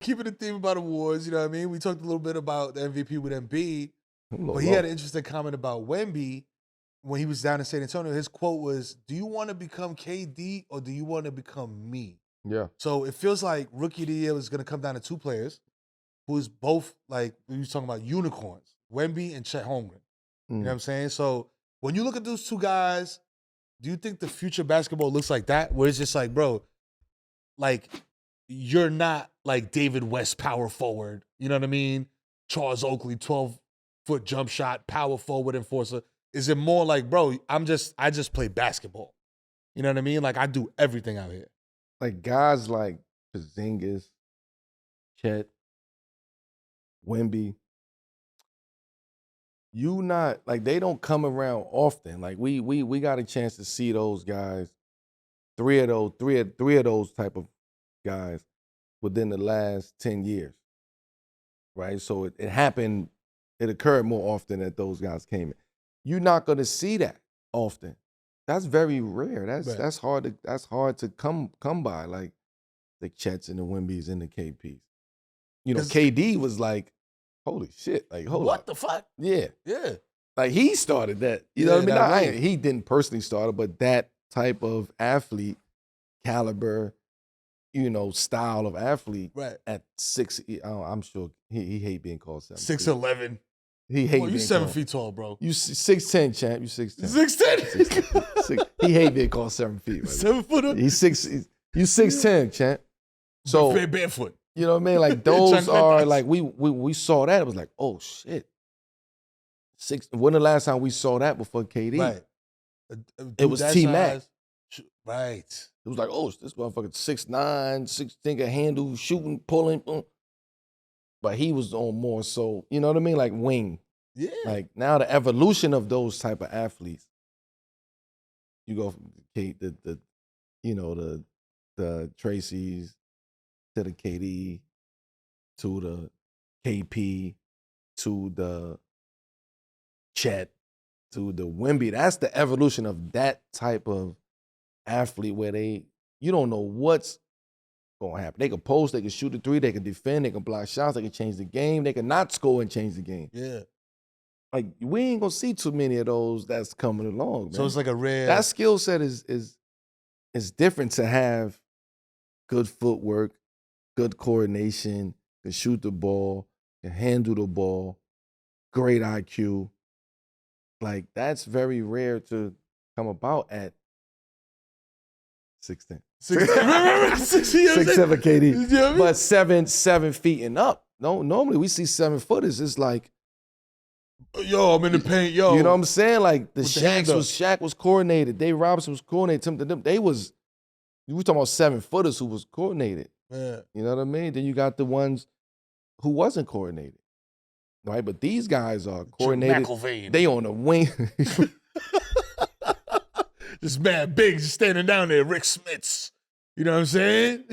keeping the theme about awards, you know what I mean? We talked a little bit about the MVP with Embiid, but he low. had an interesting comment about Wemby when he was down in San Antonio. His quote was, "Do you want to become KD or do you want to become me?" Yeah. So it feels like Rookie of the Year is going to come down to two players who's both, like, we was talking about unicorns, Wemby and Chet Holmgren. You know what I'm saying? So when you look at those two guys, do you think the future basketball looks like that? Where it's just like, bro, like, you're not like David West power forward. You know what I mean? Charles Oakley, 12-foot jump shot, power forward enforcer. Is it more like, bro, I just play basketball? You know what I mean? Like, I do everything out here. Like guys like Porzingis, Chet, Wemby, you not like they don't come around often. Like we got a chance to see those guys, three of those type of guys within the last 10 years. Right? So it happened, it occurred more often that those guys came in. You're not gonna see that often. That's very rare. That's hard to come by, like the Chets and the Wembys and the KPs. You know, KD was like, holy shit, like hold What up. the fuck? Yeah. Yeah. Like he started that. You know what I mean? that wave. He didn't personally start it, but that type of athlete caliber, you know, style of athlete Right. at 6, I'm sure he hate being called 7. 6'11". He hate you being 7 called. feet tall, bro. You 6'10", champ. You 6'10". 6'10". He hate being called 7 feet. Right? 7 footer. You 6'10", champ. So barefoot. you know what I mean? Like those are like we saw that. It was like, oh shit. When the last time we saw that before KD? Right. It was T-Mac. Right. It was like, oh, this motherfucker 6'9", 6 finger handle, shooting, pulling, boom. But he was on more so, you know what I mean? Like wing. Yeah. Like now the evolution of those type of athletes. You go from the Tracy's to the KD to the KP to the Chet to the Wemby. That's the evolution of that type of athlete where you don't know what's going to happen. They can post, they can shoot a three, they can defend, they can block shots, they can change the game, they can not score and change the game. Yeah. Like we ain't gonna see too many of those that's coming along, man. So it's like a rare. That skill set is different to have good footwork, good coordination, can shoot the ball, can handle the ball, great IQ. Like that's very rare to come about at 6'10". 6'7" KD. You know what I mean? But 7 feet and up. No, normally we see 7-footers. It's like, yo, I'm in the paint, yo. you know what I'm saying? Like the With the hand Shaq was coordinated. Dave Robinson was coordinated. We were talking about 7-footers who was coordinated. Yeah. You know what I mean? Then you got the ones who wasn't coordinated. Right? But these guys are coordinated. McIlvain. They on the wing. Just mad big, just standing down there. Rick Smits. You know what I'm saying?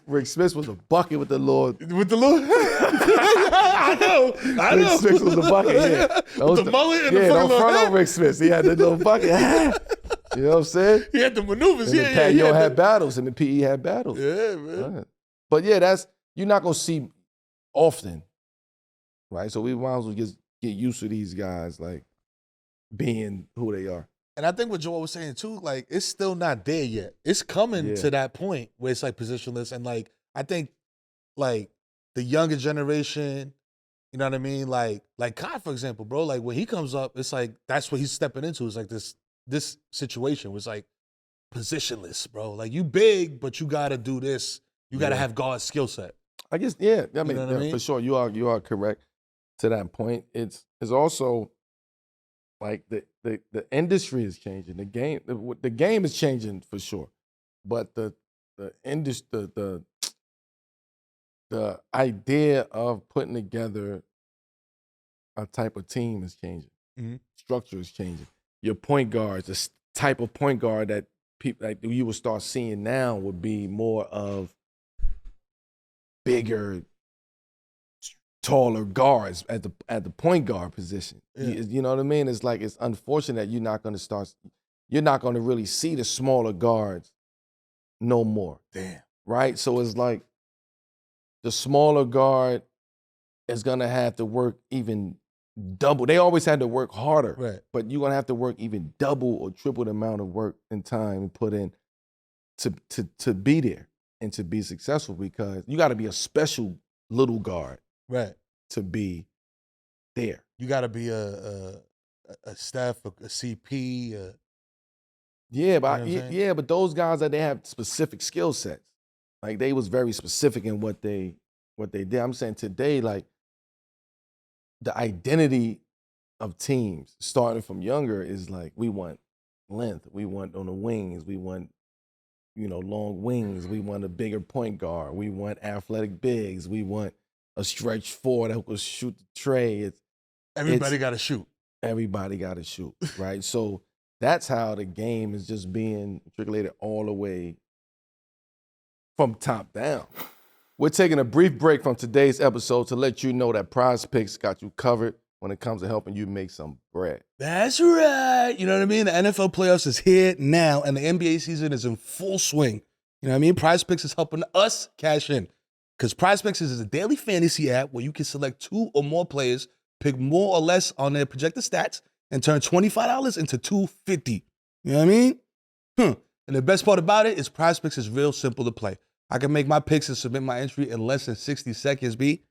Rick Smith was a bucket with the Lord. With the Lord? I know. Rick Smith was a bucket, yeah. With the mullet and the don't fucking front on Rick Smith. He had the little bucket. You know what I'm saying? He had the maneuvers. And Yeah, the yeah. Pat had battles, and the PE had battles. Yeah, man. Right. But yeah, you're not gonna see often, right? So we might as well just get used to these guys, like being who they are. And I think what Joel was saying too, like it's still not there yet. It's coming to that point where it's like positionless, and like I think like the younger generation, you know what I mean? Like Kai, for example, bro. Like when he comes up, it's like that's what he's stepping into. It's like this situation was like positionless, bro. Like you big, but you gotta do this. You gotta have God's skill set. I guess, yeah. I mean, know what I mean? for sure, you are correct to that point. It's also like the industry is changing. The game is changing for sure, but the industry, the idea of putting together a type of team is changing. Mm-hmm. Structure is changing. Your point guards, the type of point guard that people like you will start seeing now would be more of bigger, taller guards at the point guard position. Yeah. You know what I mean? It's like it's unfortunate that you're not going to really see the smaller guards no more. Damn. right? So it's like the smaller guard is gonna have to work even double. They always had to work harder, Right. but you're gonna have to work even double or triple the amount of work and time and put in to be there and to be successful, because you got to be a special little guard, Right. to be there. You got to be a Steph, a CP. Yeah, but You know what I'm saying? yeah, but those guys that they have specific skill sets, like they was very specific in what they did. I'm saying today, like the identity of teams starting from younger is like we want length, we want on the wings, we want long wings, we want a bigger point guard, we want athletic bigs, we want a stretch four that will shoot the tray. Everybody got to shoot. Everybody got to shoot, right? So that's how the game is just being matriculated all the way from top down. We're taking a brief break from today's episode to let you know that Prize Picks got you covered when it comes to helping you make some bread. That's right. You know what I mean? The NFL playoffs is here now, and the NBA season is in full swing. You know what I mean? Prize Picks is helping us cash in, because Prize Picks is a daily fantasy app where you can select 2 or more players, pick more or less on their projected stats, and turn $25 into $250. You know what I mean? And the best part about it is Prize Picks is real simple to play. I can make my picks and submit my entry in less than 60 seconds, B.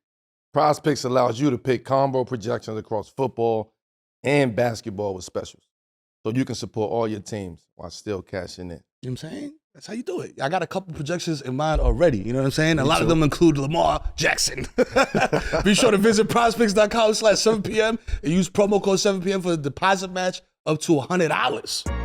Prize Picks allows you to pick combo projections across football and basketball with specials, so you can support all your teams while still cashing in. You know what I'm saying? That's how you do it. I got a couple projections in mind already. You know what I'm saying? A lot too. of them include Lamar Jackson. Be sure to visit prizepicks.com/7 p.m. and use promo code 7 p.m. for a deposit match up to $100.